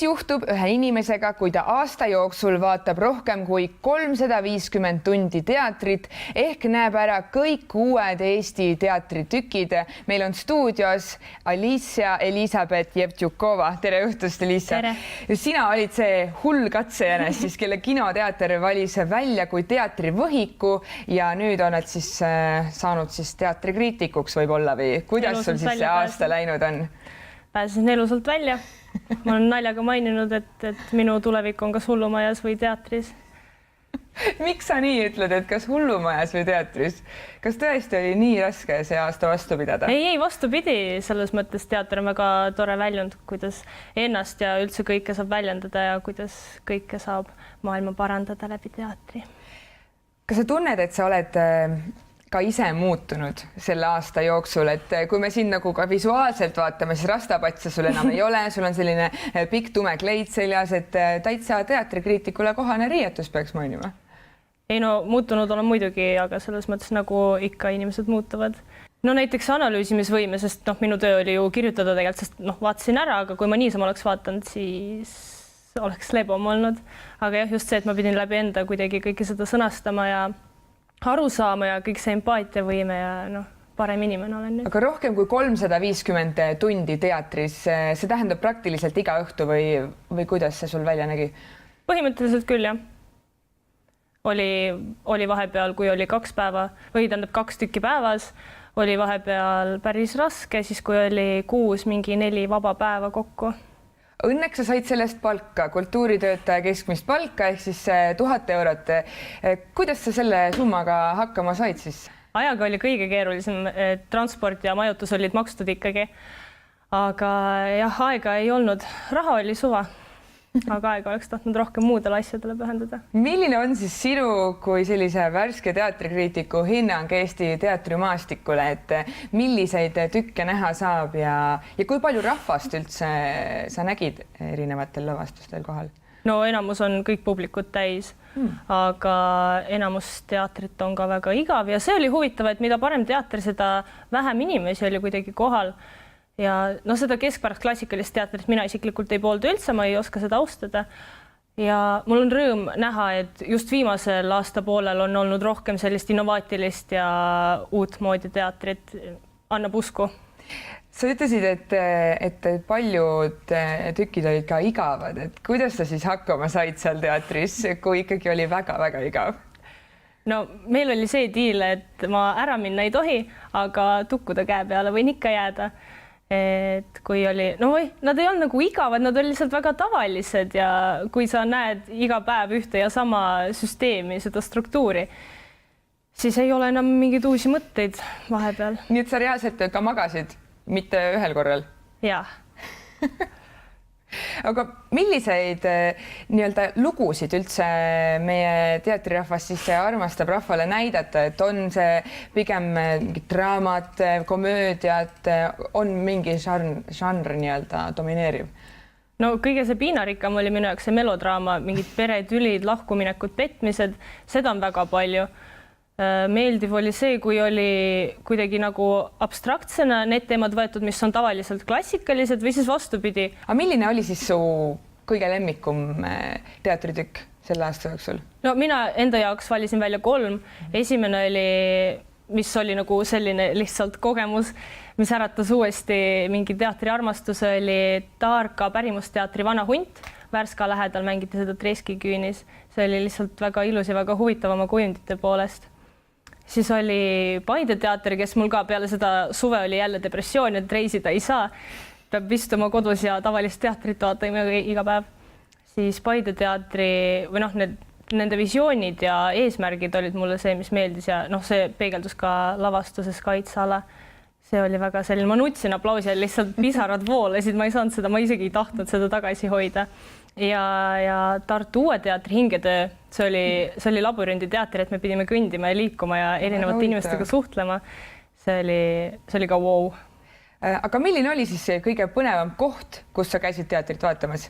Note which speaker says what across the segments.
Speaker 1: juhtub ühe inimesega, kui ta aasta jooksul vaatab rohkem kui 350 tundi teatrit ehk näeb ära kõik uued Eesti teatritükid. Meil on stuudios Alicia Elisabeth Jevtšukova. Tere õhtust, Alicia.
Speaker 2: Tere.
Speaker 1: Sina olid see hull katsejänes, siis kelle kinoteater valis välja kui teatrivõhiku ja nüüd on nad siis saanud siis teatrikriitikuks võib-olla või kuidas sul siis see aasta läinud on?
Speaker 2: Pääsesin elusalt välja. Ma olen naljaga maininud, et minu tulevik on kas hullumajas või teatris.
Speaker 1: Miks sa nii ütled, et kas hullumajas või teatris? Kas tõesti oli nii raske see aasta vastu pidada?
Speaker 2: Ei, vastupidi. Selles mõttes teater on väga tore väljund, kuidas ennast ja üldse kõike saab väljendada ja kuidas kõike saab maailma parandada läbi teatri.
Speaker 1: Kas sa tunned, et sa oled ka ise muutunud selle aasta jooksul, et kui me siin nagu ka visuaalselt vaatame, siis rastapatse sul enam ei ole, sul on selline pikk tume kleit seljas, et täitsa teatrikriitikule kohane riietus peaks mainima.
Speaker 2: Ei no, muutunud olen muidugi, aga selles mõttes nagu ikka inimesed muutuvad. No näiteks analüüsimisvõime, sest minu töö oli ju kirjutada tegelikult, sest vaatasin ära, aga kui ma niisama oleks vaatanud, siis oleks lebom olnud. Aga jah, just see, et ma pidin läbi enda kuidagi kõike seda sõnastama ja aru saama ja kõik see empaatiavõime ja parem inimene olen nüüd. Aga
Speaker 1: rohkem kui 350 tundi teatris, see tähendab praktiliselt iga õhtu või kuidas see sul välja nägi?
Speaker 2: Põhimõtteliselt küll, jah. Oli vahepeal, kui oli 2 päeva või tähendab 2 tükki päevas, oli vahepeal päris raske, siis kui oli 6 mingi 4 vaba päeva kokku.
Speaker 1: Õnneks sa said sellest palka, kultuuritöötaja keskmist palka ehk siis 1000 eurot. Kuidas sa selle summaga hakkama said siis?
Speaker 2: Ajaga oli kõige keerulisem, transport ja majutus olid makstud ikkagi. Aga jah, aega ei olnud, raha oli suva, aga aega oleks tahtnud rohkem muudele asjadele pühendada.
Speaker 1: Milline on siis sinu kui sellise värske teatrikriitiku hinnang Eesti teatrimaastikule, et milliseid tükke näha saab ja kui palju rahvast üldse sa nägid erinevatel lavastustel kohal?
Speaker 2: No enamus on kõik publikud täis, aga enamus teatrit on ka väga igav ja see oli huvitav, et mida parem teater, seda vähem inimesi oli kuidagi kohal. Ja seda keskpärast klassikalist teatrit mina isiklikult ei poolda üldse, ma ei oska seda austada. Ja mul on rõõm näha, et just viimasel aasta poolel on olnud rohkem sellist innovaatilist ja uut moodi teatrit. Annab usku.
Speaker 1: Sa ütlesid, et paljud tükid olid ka igavad. Et kuidas sa siis hakkama said seal teatris, kui ikkagi oli väga-väga igav?
Speaker 2: No meil oli see diil, et ma ära minna ei tohi, aga tukkuda käe peale võin ikka jääda. Et kui oli, nad ei olnud nagu igavad, nad olid lihtsalt väga tavalised ja kui sa näed iga päev ühte ja sama süsteemi, seda struktuuri, siis ei ole enam mingeid uusi mõtteid vahepeal.
Speaker 1: Nii et sa reaalselt ka magasid, mitte ühel korral?
Speaker 2: Jah.
Speaker 1: Aga milliseid nii-öelda lugusid üldse meie teatrirahvas siis armastab rahvale näidata, et on see pigem draamat, komöödiat, on mingi žanr nii-öelda domineeriv?
Speaker 2: No kõige see piinarikkam oli minu jaoks see melodraama, mingid peretülid, lahkuminekud, petmised, seda on väga palju. Meeldiv oli see, kui oli kuidagi nagu abstraktsena need teemad võetud, mis on tavaliselt klassikalised või siis vastupidi.
Speaker 1: Aga milline oli siis su kõige lemmikum teatritükk selle aasta jooksul?
Speaker 2: No mina enda jaoks valisin välja 3. Esimene oli, mis oli nagu selline lihtsalt kogemus, mis äratas uuesti mingi teatriarmastuse, oli Taarka pärimusteatri Vana hunt. Värska lähedal mängiti seda Treski küünis. See oli lihtsalt väga ilus ja väga huvitav oma kujundite poolest. Siis oli Paide teater, kes mul ka peale seda suve oli jälle depressioon, et reisida ei saa. Peab istuma kodus ja tavalist teatrit vaatama iga päev. Siis Paide teatri või nende visioonid ja eesmärgid olid mulle see, mis meeldis ja see peegeldus ka lavastuses Kaitseala. See oli väga selline, ma nutsin aplausi ja lihtsalt pisarad voolasid, ma ei saanud seda, ma isegi ei tahtnud seda tagasi hoida. Ja Tartu Uue teatri Hingetöö, see oli labürinditeater, et me pidime kõndima ja liikuma ja erinevate inimestega suhtlema. See oli ka wow.
Speaker 1: Aga milline oli siis see kõige põnevam koht, kus sa käisid teatrit vaatamas?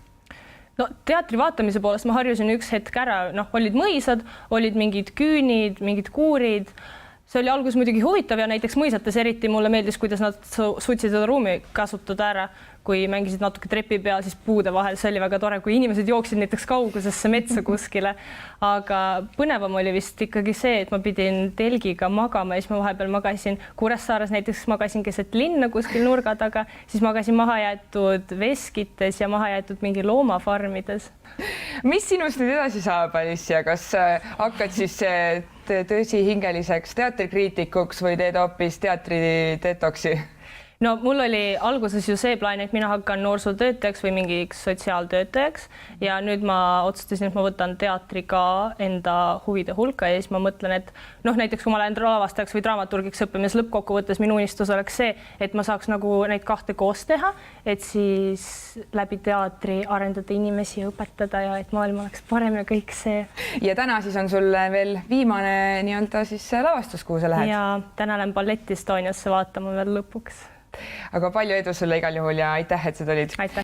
Speaker 2: No teatri vaatamise poolest ma harjusin üks hetk ära, olid mõisad, olid mingid küünid, mingid kuurid, see oli alguses muidugi huvitav ja näiteks mõisates eriti mulle meeldis, kuidas nad suutsid seda ruumi kasutada ära, kui mängisid natuke trepi peal, siis puude vahel, see oli väga tore, kui inimesed jooksid näiteks kaugusesse metsa kuskile. Aga põnevam oli vist ikkagi see, et ma pidin telgiga magama ja siis ma vahepeal magasin Kuressaares, näiteks magasin keset linna kuskil nurga taga, siis magasin mahajäetud veskites ja mahajäetud mingi loomafarmides.
Speaker 1: Mis sinust nüüd edasi saab, Alicia, kas hakkad siis tõsihingeliseks teatrikriitikuks või teed hoopis teatridetoksi?
Speaker 2: No mul oli alguses ju see plaan, et mina hakkan noorsootöötajaks või mingiks sotsiaaltöötajaks ja nüüd ma otsustasin, et ma võtan teatri ka enda huvide hulka ja siis ma mõtlen, et noh, näiteks kui ma lähen lavastajaks või dramaturgiks õppima, siis lõppkokkuvõttes minu unistus oleks see, et ma saaks nagu neid kahte koos teha, et siis läbi teatri arendada inimesi ja õpetada ja et maailm oleks parem ja kõik see.
Speaker 1: Ja täna siis on sul veel viimane nii-öelda siis lavastus, kuhu sa lähed?
Speaker 2: Ja täna lähen Ballett Estoniasse vaatama veel lõpuks.
Speaker 1: Aga palju edu sulle igal juhul ja aitäh, et sa tulid.
Speaker 2: Aitäh.